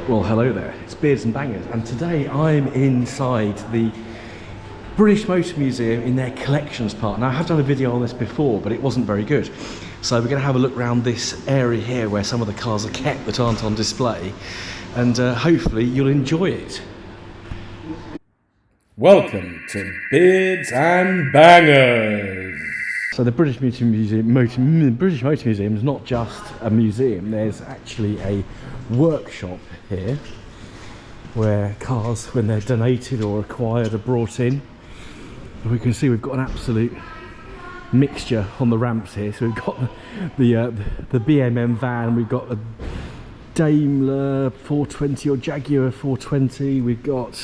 Well, hello there, it's Beards and Bangers, and today I'm inside the British Motor Museum in their collections part. Now, I have done a video on this before, but it wasn't very good. So we're going to have a look around this area here where some of the cars are kept that aren't on display, and hopefully you'll enjoy it. Welcome to Beards and Bangers. So the British Motor Museum is not just a museum, there's actually a workshop here where cars, when they're donated or acquired, are brought in. And we can see we've got an absolute mixture on the ramps here. So we've got the BMM van, we've got a Daimler 420 or Jaguar 420, we've got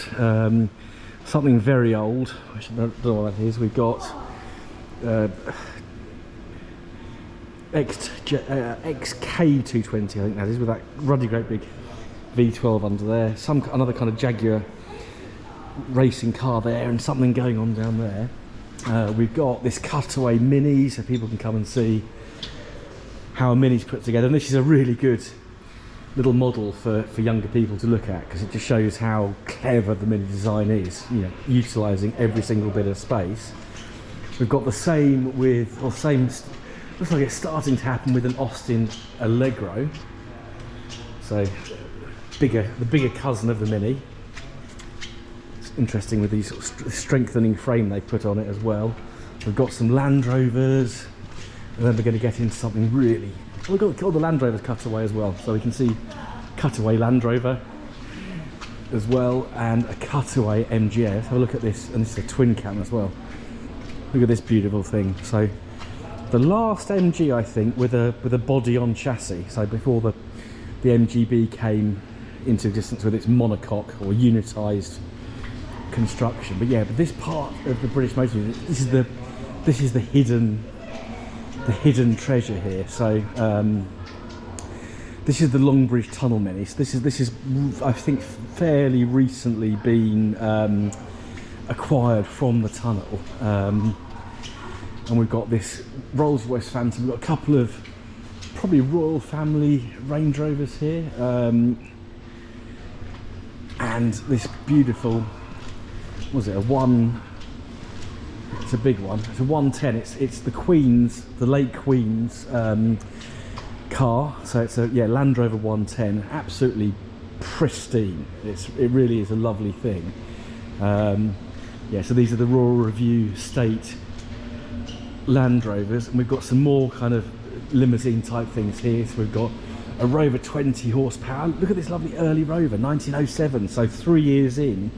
something very old, which I don't know what that is. We've got XK220, I think that is, with that ruddy great big V12 under there, another kind of Jaguar racing car there, and something going on down there. We've got this cutaway Mini, so people can come and see how a Mini's put together, and this is a really good little model for younger people to look at, because it just shows how clever the Mini design is, you know, utilising every single bit of space. We've got the same with, or same, looks like it's starting to happen with an Austin Allegro. So the bigger cousin of the Mini. It's interesting with these sort of strengthening frame they put on it as well. We've got some Land Rovers, and then we're going to get into something really. We've got all the Land Rovers cutaway as well, so we can see cutaway Land Rover as well, and a cutaway MG. Let's have a look at this, and this is a twin cam as well. Look at this beautiful thing. So the last MG, I think, with a body on chassis. So before the MGB came into existence with its monocoque or unitised construction. But yeah, but this part of the British Motor Museum, this is the hidden treasure here. So this is the Longbridge Tunnel Mini. So this is I think fairly recently been acquired from the tunnel. And we've got this Rolls-Royce Phantom. We've got a couple of probably Royal Family Range Rovers here, and this beautiful, was it it's a big one, it's a 110, it's the Queen's, the late Queen's car. So it's a Land Rover 110, absolutely pristine. It really is a lovely thing. So these are the Royal Review State Land Rovers, and we've got some more kind of limousine type things here. So we've got a Rover 20 horsepower. Look at this lovely early Rover, 1907, so 3 years in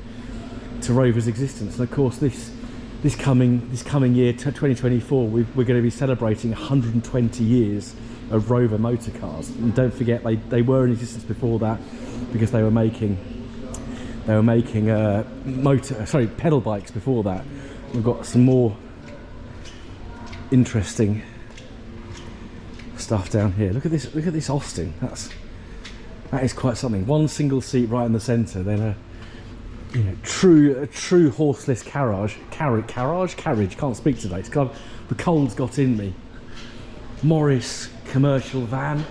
to Rover's existence. And of course this coming year, 2024, we're going to be celebrating 120 years of Rover motor cars. And don't forget, they were in existence before that, because they were making pedal bikes before that. We've got some more interesting stuff down here. Look at this Austin. That is quite something. One single seat right in the centre, then a true horseless carriage. Can't speak today. It's got, the cold's got in me. Morris commercial van.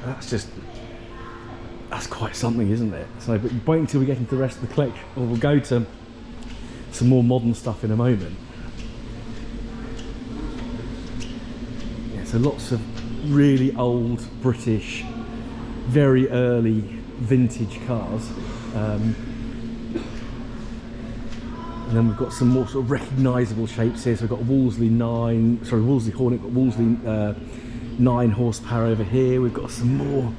That's quite something, isn't it? So, but wait until we get into the rest of the collection, or we'll go to some more modern stuff in a moment. Yeah, so lots of really old British, very early vintage cars. And then we've got some more sort of recognisable shapes here. So we've got Wolseley Hornet, got Wolseley 9 horsepower over here. We've got some more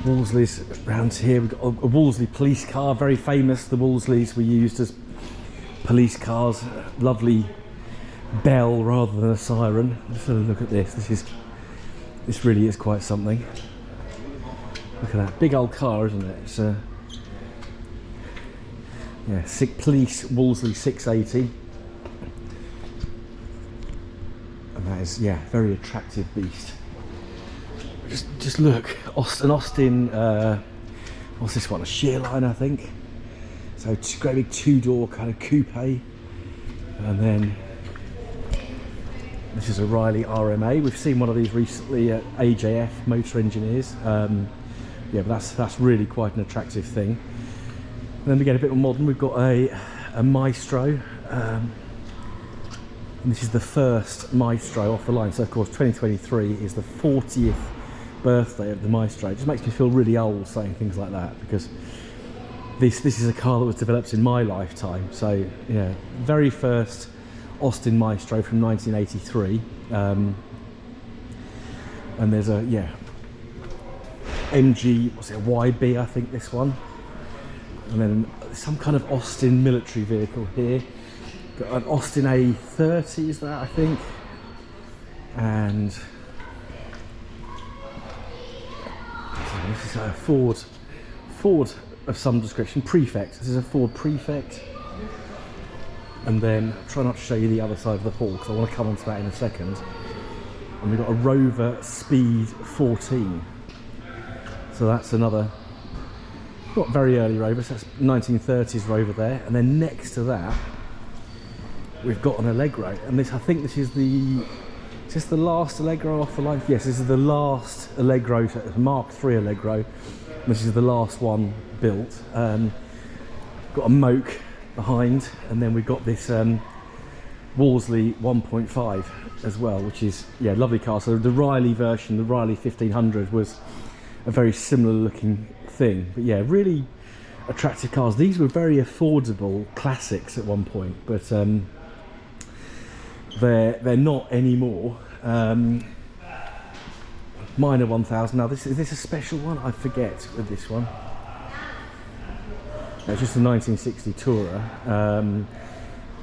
Wolseleys around here. We've got a Wolseley police car, very famous. The Wolseleys were used as police cars. Lovely bell rather than a siren. Let's have a look at this. This really is quite something. Look at that big old car, isn't it? It's police Wolseley 680, and that is very attractive beast. Just look, Austin. What's this one? A Shearline, I think. So great big 2-door kind of coupe, and then this is a Riley RMA. We've seen one of these recently at AJF Motor Engineers. yeah, but that's really quite an attractive thing. And then we get a bit more modern. We've got a Maestro, and this is the first Maestro off the line. So of course 2023 is the 40th birthday of the Maestro. It just makes me feel really old saying things like that, because this is a car that was developed in my lifetime. So yeah, very first Austin Maestro from 1983. And there's a MG, what's it, a YB, I think, this one. And then some kind of Austin military vehicle here. Got an Austin A30, is that, I think. And this is a Ford of some description, Prefect. This is a Ford Prefect. And then try not to show you the other side of the hall, because I want to come on to that in a second. And we've got a Rover Speed 14. So that's another, not very early Rover, so that's 1930s Rover there. And then next to that, we've got an Allegro. And this, I think this is the last Allegro off the line? Yes, this is the last Allegro, Mark III Allegro. This is the last one built. Got a Moke behind, and then we've got this Wolseley 1.5 as well, which is, yeah, lovely car. So the Riley version, the Riley 1500, was a very similar looking thing, but yeah, really attractive cars. These were very affordable classics at one point, but they're not anymore. Minor 1000. Now is this a special one? I forget with this one. It's just a 1960 Tourer.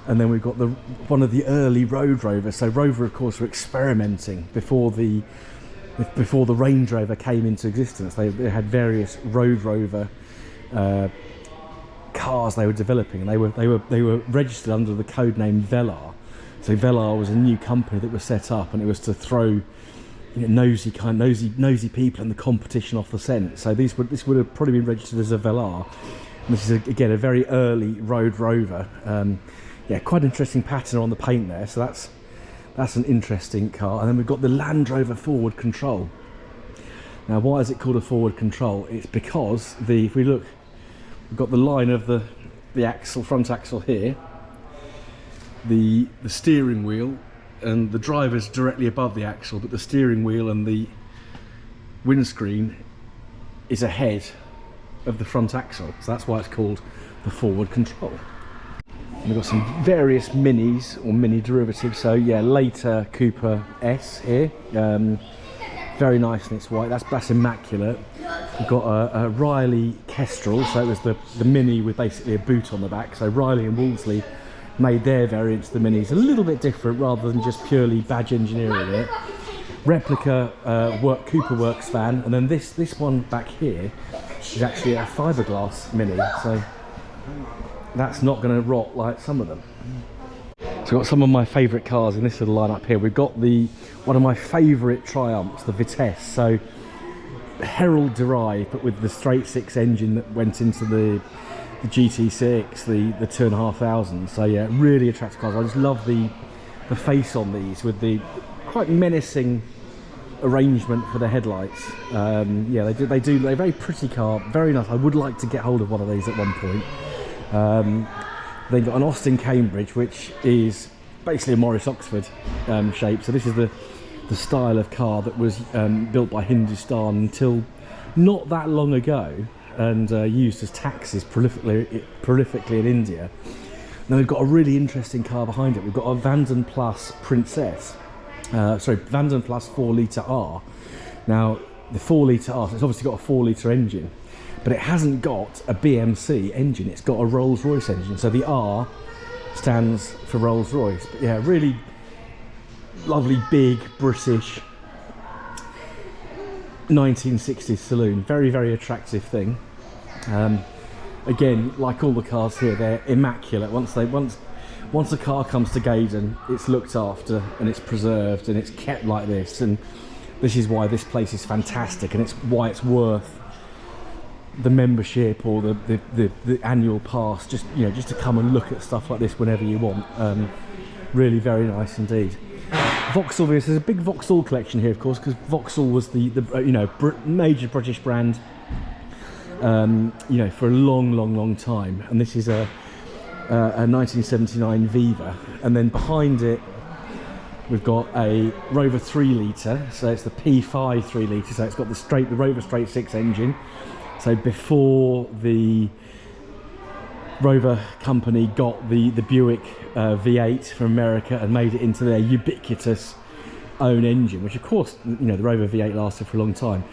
And then we've got one of the early Road Rovers. So Rover, of course, were experimenting before the Range Rover came into existence. They had various Road Rover cars they were developing, and they were registered under the code name Velar. So Velar was a new company that was set up, and it was to throw, you know, nosy people in the competition off the scent. So this would have probably been registered as a Velar. And this is again a very early Road Rover. Yeah, quite interesting pattern on the paint there. So that's an interesting car. And then we've got the Land Rover forward control. Now, why is it called a forward control? It's because if we look, we've got the line of the axle, front axle here, the steering wheel, and the driver's directly above the axle, but the steering wheel and the windscreen is ahead of the front axle. So that's why it's called the forward control. And we've got some various minis or mini derivatives. So yeah, later Cooper S here, very nice in its white. That's immaculate. We've got a Riley Kestrel, so it was the mini with basically a boot on the back. So Riley and Wolseley made their variants of the minis a little bit different, rather than just purely badge engineering it. Replica Cooper Works van, and then this one back here is actually a fiberglass mini. So that's not going to rot like some of them. So we've got some of my favourite cars in this little lineup here. We've got one of my favourite Triumphs, the Vitesse. So Herald derived, but with the straight six engine that went into the GT6, the 2500. So yeah, really attractive cars. I just love the face on these with the quite menacing arrangement for the headlights. Yeah, they're a very pretty car, very nice. I would like to get hold of one of these at one point. They've got an Austin Cambridge, which is basically a Morris Oxford shape. So this is the style of car that was built by Hindustan until not that long ago, and used as taxis prolifically in India. Now we've got a really interesting car behind it. We've got a Vanden Plus Princess, Vanden Plus 4-litre R. Now the 4-litre R, so it's obviously got a 4-litre engine, but it hasn't got a BMC engine. It's got a Rolls-Royce engine. So the R stands for Rolls-Royce. But yeah, really lovely, big, British 1960s saloon. Very, very attractive thing. Again, like all the cars here, they're immaculate. Once a car comes to Gaydon, it's looked after and it's preserved and it's kept like this. And this is why this place is fantastic, and it's why it's worth the membership or the annual pass, just to come and look at stuff like this whenever you want. Really very nice indeed. Vauxhall, there's a big Vauxhall collection here, of course, because Vauxhall was the major British brand you know, for a long time. And this is a 1979 Viva, and then behind it we've got a Rover 3 litre, so it's the P5 3 litre, so it's got the Rover straight 6 engine. So before the Rover company got the Buick V8 from America and made it into their ubiquitous own engine, which of course, you know, the Rover V8 lasted for a long time.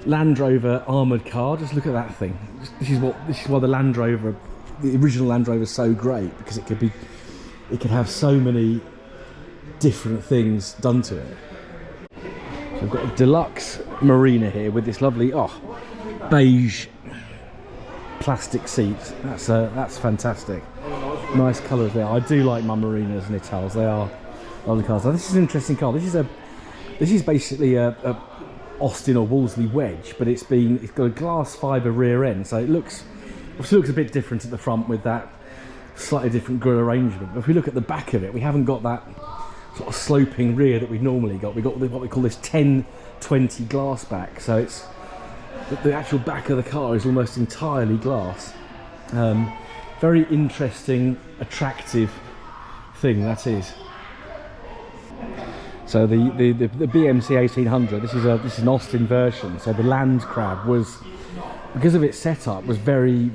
Land Rover armoured car, just look at that thing. This is why the Land Rover, the original Land Rover, is so great, because it could have so many different things done to it. So we've got a deluxe Marina here with this lovely beige plastic seat. That's fantastic. Nice colours there. I do like my Marinas and Itals. They are lovely cars. Now, this is an interesting car. This is basically a Austin or Wolseley wedge, but it's got a glass fibre rear end, so it looks a bit different at the front with that slightly different grille arrangement. But if we look at the back of it, we haven't got that sort of sloping rear that we've normally got. We've got what we call this 10/20 glass back, so it's the actual back of the car is almost entirely glass. Very interesting, attractive thing that is. So the BMC 1800, this is an Austin version. So the Land Crab was, because of its setup, was very,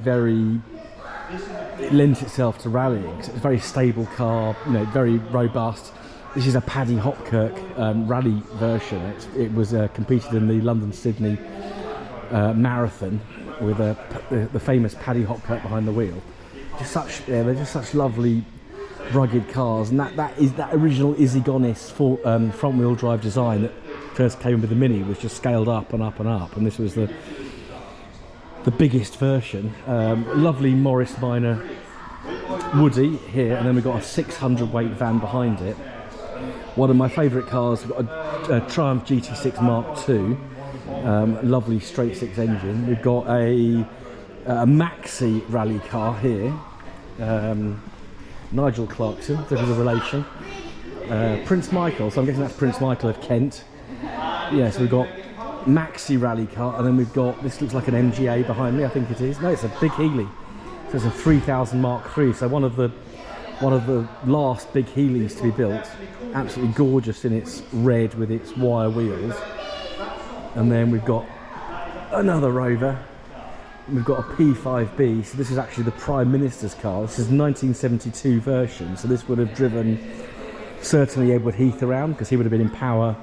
it lent itself to rallying. So it's a very stable car, you know, very robust. This is a Paddy Hopkirk rally version. It was competed in the London-Sydney marathon with the famous Paddy Hopkirk behind the wheel. They're just such lovely, rugged cars, and that original Izigonis front wheel drive design that first came with the Mini was just scaled up and up and up, and this was the biggest version. Lovely Morris Minor Woody here, and then we've got a 600 weight van behind it. One of my favourite cars, we've got a Triumph GT6 Mark II, lovely straight 6 engine. We've got a Maxi rally car here. Nigel Clarkson, there's a relation. Prince Michael, so I'm guessing that's Prince Michael of Kent. Yeah, so we've got Maxi rally car, and then we've got, this looks like an MGA behind me, I think it is. No, it's a Big Healy. So it's a 3000 Mark III, so one of the last big Healys to be built. Absolutely gorgeous in its red with its wire wheels. And then we've got another Rover. We've got a P5B, so this is actually the Prime Minister's car. This is a 1972 version, so this would have driven certainly Edward Heath around, because he would have been in power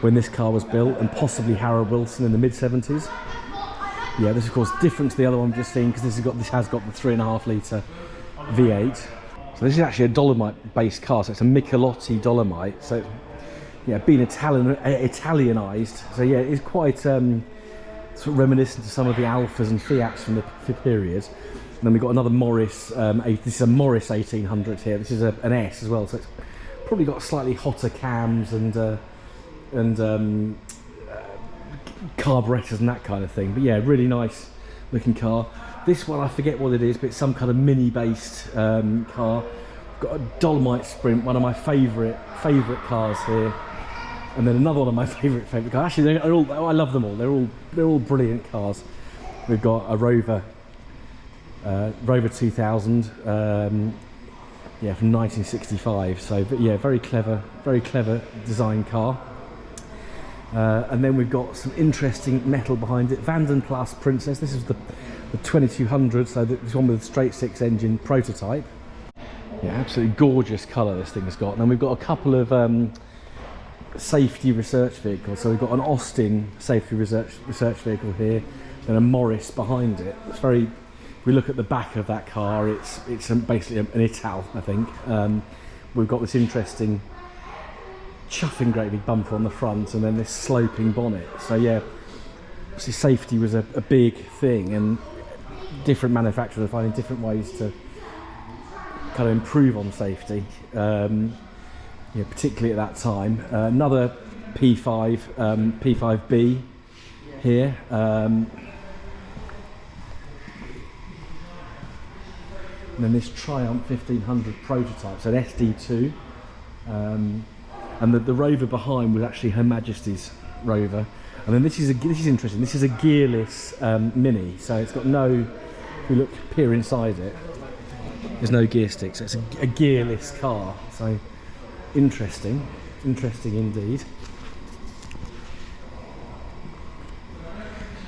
when this car was built, and possibly Harold Wilson in the mid-70s. Yeah, this is of course different to the other one we've just seen, because this has got the 3.5 litre V8. So this is actually a Dolomite-based car, so it's a Michelotti Dolomite. So yeah, being Italianised, so yeah, it's quite sort of reminiscent to some of the Alphas and Fiats from the period. And then we've got another Morris, this is a Morris 1800 here. This is an S as well, so it's probably got slightly hotter cams and carburetors and that kind of thing. But yeah, really nice looking car. This one, I forget what it is, but it's some kind of mini-based car. Got a Dolomite Sprint, one of my favourite cars here. And then another one of my favourite cars. Actually, I love them all. They're all brilliant cars. We've got a Rover 2000, yeah, from 1965. So yeah, very clever design car. And then we've got some interesting metal behind it. Vanden Plas Princess. This is the 2200, so this one with the straight 6 engine prototype. Yeah, absolutely gorgeous colour this thing has got. And then we've got a couple of safety research vehicles. So we've got an Austin safety research vehicle here, and a Morris behind it. It's very. If we look at the back of that car, it's basically an Ital, I think. We've got this interesting chuffing great big bumper on the front, and then this sloping bonnet. So yeah, obviously safety was a big thing, and different manufacturers are finding different ways to kind of improve on safety. Yeah, particularly at that time. Another P5B here. And then this Triumph 1500 prototype, so an SD2. And the Rover behind was actually Her Majesty's Rover. And then this is interesting. This is a gearless Mini, so it's got no. If we peer inside it, there's no gear stick, so it's a gearless car. So interesting indeed.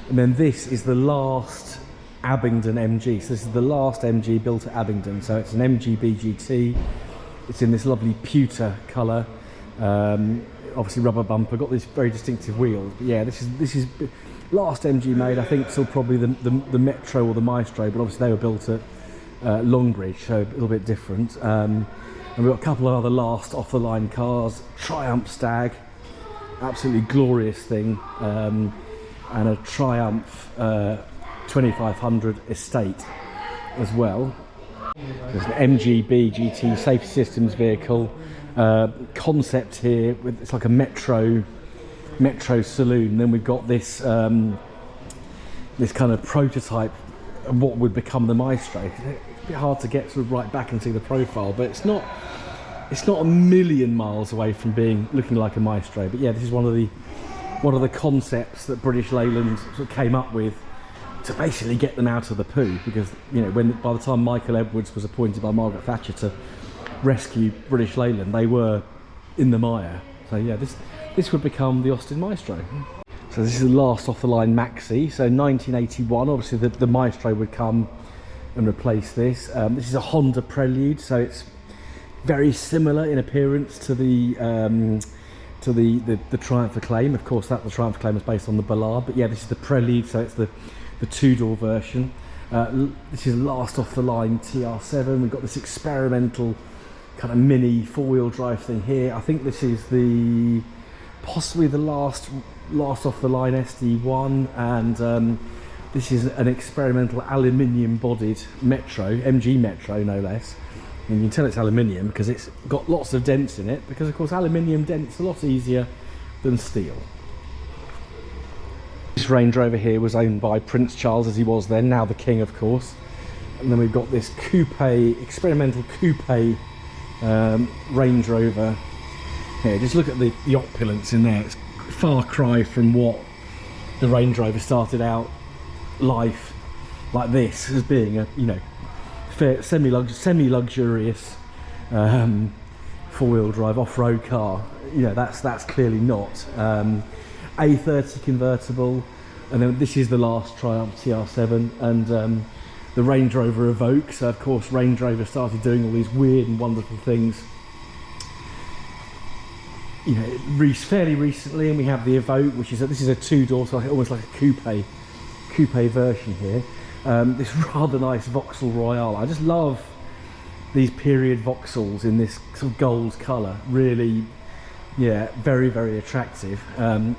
And then this is the last Abingdon MG. So this is the last MG built at Abingdon. So it's an MG BGT. It's in this lovely pewter colour. Obviously rubber bumper. Got these very distinctive wheels. But yeah, this is last MG made. I think still probably the Metro or the Maestro, but obviously they were built at Longbridge, so a little bit different. And we've got a couple of other last off the line cars. Triumph Stag, absolutely glorious thing. And a Triumph 2500 Estate as well. There's an MGB GT safety systems vehicle. Concept here, it's like a metro saloon. Then we've got this this kind of prototype of what would become the Maestro. It's a bit hard to get sort of right back and see the profile, but it's not a million miles away from looking like a Maestro. But yeah, this is one of the concepts that British Leyland sort of came up with to basically get them out of the poo, because by the time Michael Edwards was appointed by Margaret Thatcher to rescue British Leyland, they were in the mire. So yeah, this would become the Austin Maestro. So this is the last off the line Maxi. So 1981, obviously the Maestro would come and replace this. This is a Honda Prelude, so it's very similar in appearance to the Triumph Acclaim. Of course, the Triumph Acclaim was based on the Ballard, but yeah, this is the Prelude, so it's the two-door version. This is last off the line TR7. We've got this experimental kind of mini four-wheel drive thing here. I think this is possibly the last off the line SD1, and this is an experimental aluminium bodied Metro, MG Metro no less. And you can tell it's aluminium because it's got lots of dents in it, because of course aluminium dents a lot easier than steel. This Range Rover here was owned by Prince Charles, as he was then, now the King of course. And then we've got this experimental coupe Range Rover here. Just look at the opulence in there. It's a far cry from what the Range Rover started out life like this, as being a fair, semi-luxurious four-wheel drive off-road car. That's clearly not. A30 convertible, and then this is the last Triumph TR7, and the Range Rover Evoque. So of course Range Rover started doing all these weird and wonderful things fairly recently, and we have the Evoque, which is this is a two-door, so almost like a coupe version here. This rather nice Vauxhall Royale. I just love these period Vauxhalls in this sort of gold colour. Really, yeah, very, very attractive. I'll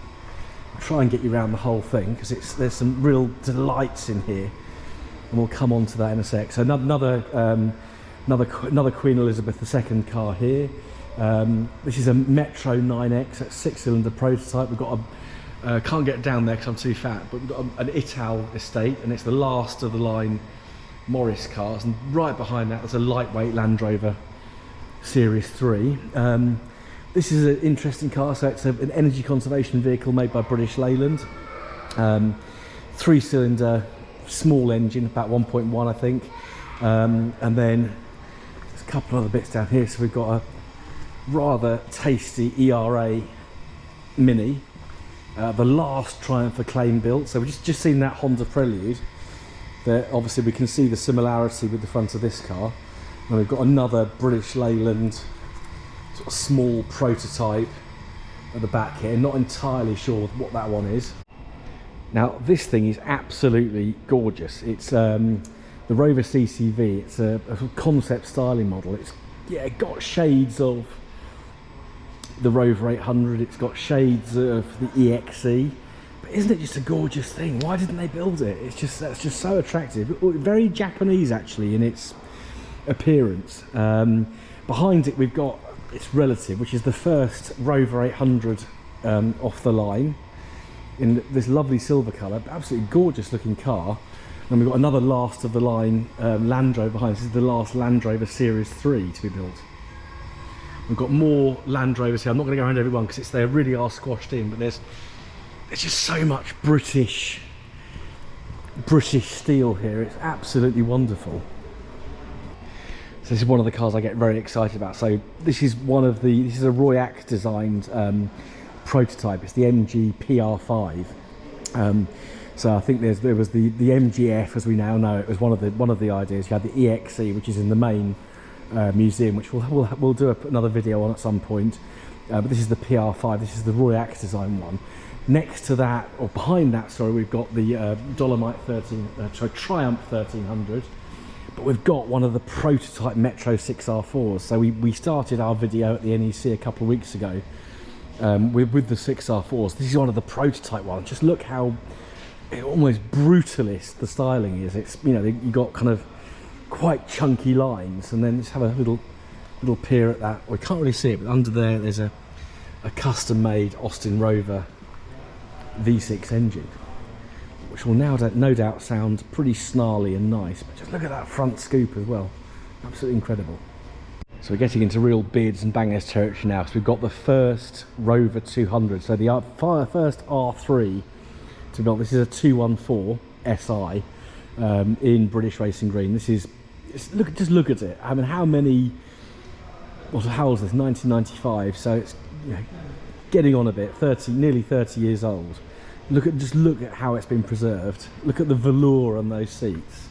try and get you around the whole thing, because there's some real delights in here, and we'll come on to that in a sec. So another Queen Elizabeth II car here. This is a Metro 9X, that's 6-cylinder prototype. We've got can't get down there because I'm too fat, but we've got an Ital estate, and it's the last of the line Morris cars, and right behind that there's a lightweight Land Rover Series 3. This is an interesting car, so it's an energy conservation vehicle made by British Leyland. 3-cylinder, small engine, about 1.1 I think. And then there's a couple of other bits down here. So we've got a rather tasty ERA Mini. The last Triumph Acclaim built. So we've just seen that Honda Prelude. There, obviously we can see the similarity with the front of this car. And we've got another British Leyland sort of small prototype at the back here. Not entirely sure what that one is. Now this thing is absolutely gorgeous. It's the Rover CCV. It's a concept styling model. It's got shades of the Rover 800. It's got shades of the EXE. But isn't it just a gorgeous thing? Why didn't they build it? That's just so attractive. Very Japanese actually in its appearance. Behind it we've got its relative, which is the first Rover 800 off the line, in this lovely silver colour. Absolutely gorgeous looking car. And we've got another last of the line Land Rover behind. This is the last Land Rover Series 3 to be built. We've got more Land Rovers here. I'm not going to go around every one because they really are squashed in, but there's there's just so much British steel here. It's absolutely wonderful. So this is one of the cars I get very excited about. So this is this is a Royac designed prototype. It's the MG PR5. So I think there was the MGF, as we now know. It was one of the ideas. You had the EXE, which is in the main museum, which we'll do another video on at some point. But this is the PR5. This is the Royac design one. Next to that, or behind that, sorry, we've got the Triumph 1300. But we've got one of the prototype Metro 6R4s. So we started our video at the NEC a couple of weeks ago with the 6R4s. This is one of the prototype ones. Just look how almost brutalist the styling is. It's, you know, you got kind of quite chunky lines, and then just have a little peer at that. We can't really see it, but under there's a custom-made Austin Rover V6 engine, which will no doubt sound pretty snarly and nice. But just look at that front scoop as well. Absolutely incredible. So we're getting into real beards and bangers territory now. So we've got the first Rover 200. So the first R3 to build. This is a 214 SI in British Racing Green. This is just look at it. I mean, how many? How old is this? 1995. So it's, you know, getting on a bit. Nearly 30 years old. Look at how it's been preserved. Look at the velour on those seats.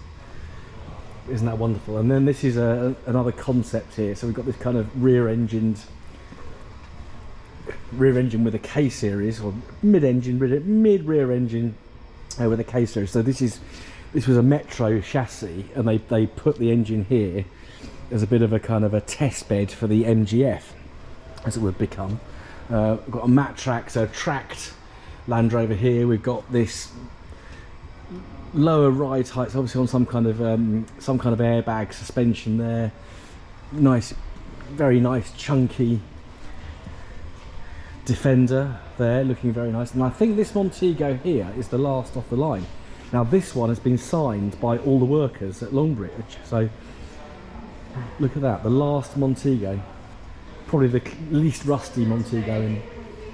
Isn't that wonderful? And then this is another concept here. So we've got this kind of rear engine with a K series, or mid rear engine with a K series. So this was a Metro chassis, and they put the engine here as a bit of a kind of a test bed for the MGF, as it would become. We've got a Matrax, so a tracked Land Rover here. We've got this lower ride heights, obviously on some kind of airbag suspension there. Nice, very nice chunky Defender there, looking very nice. And I think this Montego here is the last off the line. Now this one has been signed by all the workers at Longbridge, so look at that, the last Montego, probably the least rusty Montego in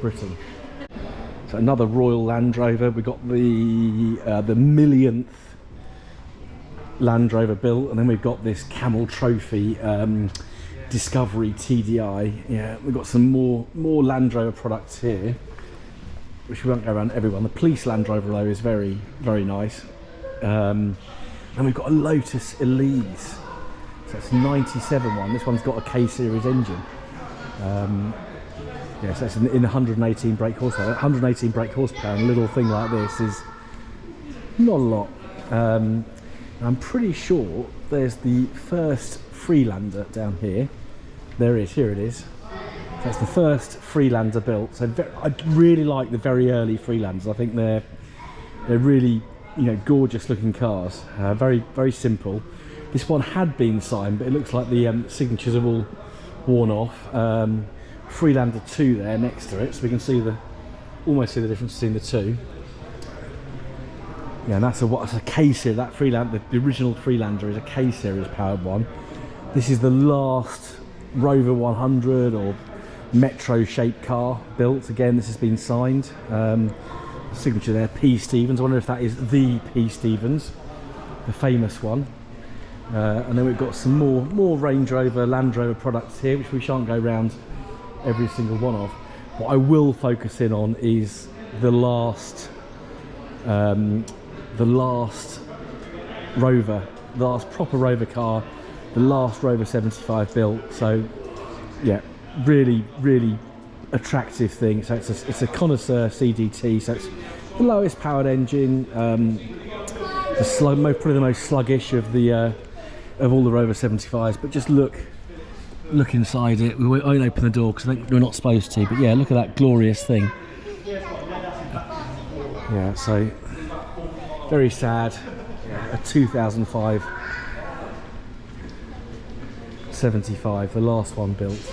Britain. So another Royal Land Rover. We've got the millionth Land Rover built, and then we've got this Camel Trophy Discovery TDI. Yeah, we've got some more Land Rover products here, which we won't go around everyone. The Police Land Rover though is very, very nice. And we've got a Lotus Elise. So it's 97 one. This one's got a K series engine. Yeah, so it's in 118 brake horsepower. 118 brake horsepower, and a little thing like this is not a lot. I'm pretty sure there's the first Freelander down here. Here it is. So it's the first Freelander built. So I really like the very early Freelanders. I think they're really, you know, gorgeous looking cars. Very, very simple. This one had been signed, but it looks like the signatures are all worn off. Freelander 2 there next to it, so we can see almost see the difference between the two. Yeah, and that's a K series. That Freelander, the original Freelander, is a K series powered one. This is the last Rover 100 or Metro shaped car built. Again, this has been signed. Signature there, P. Stevens. I wonder if that is the P. Stevens, the famous one. And then we've got some more Range Rover, Land Rover products here, which we shan't go round every single one of. What I will focus in on is the last Rover, the last proper Rover car, the last Rover 75 built. So yeah, really, really attractive thing. So it's a Connoisseur CDT, so it's the lowest powered engine, probably the most sluggish of all the Rover 75s. But just look inside it. We won't open the door because I think we're not supposed to, but yeah, look at that glorious thing. Yeah, so very sad. A 2005 75, the last one built.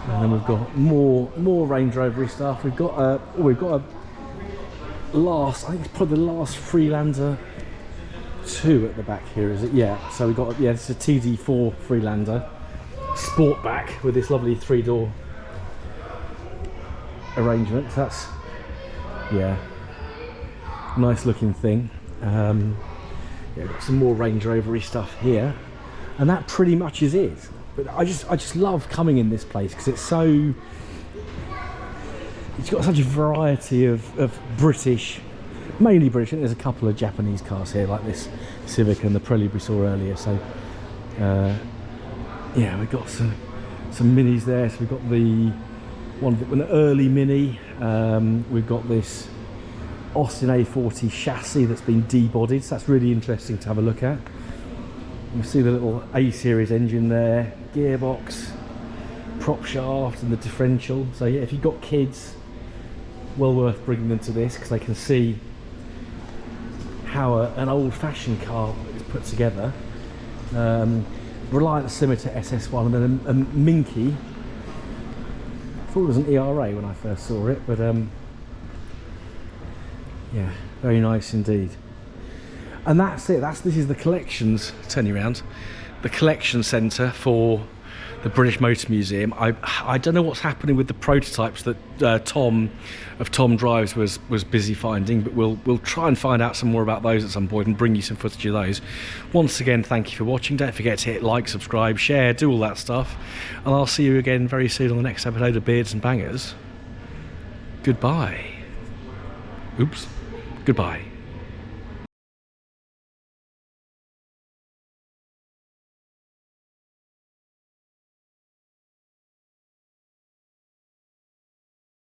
And then we've got more Range Rover stuff. We've got a last, I think it's probably the last Freelander 2 at the back here, is it? Yeah, so we've got, yeah, this is a TD4 Freelander Sportback with this lovely 3-door arrangement. That's, yeah, nice looking thing. Yeah, got some more Range Rover-y stuff here, and that pretty much is it. But I just love coming in this place because it's got such a variety of British, mainly British. I think there's a couple of Japanese cars here, like this Civic and the Prelude we saw earlier. So yeah, we've got some minis there. So we've got an early Mini. We've got this Austin A40 chassis that's been debodied, so that's really interesting to have a look at. You see the little A-series engine there, gearbox, prop shaft and the differential. So yeah, if you've got kids, well worth bringing them to this because they can see how an old-fashioned car is put together. Reliant similar to SS1, and then a Minky. I thought it was an ERA when I first saw it, but yeah, very nice indeed. And that's it. This is the collections. Turn you around. The collection centre for the British Motor Museum. I don't know what's happening with the prototypes that Tom of Tom Drives was busy finding, but we'll try and find out some more about those at some point and bring you some footage of those. Once again, thank you for watching. Don't forget to hit like, subscribe, share, do all that stuff, and I'll see you again very soon on the next episode of Beards and Bangers. Goodbye. Oops. Goodbye.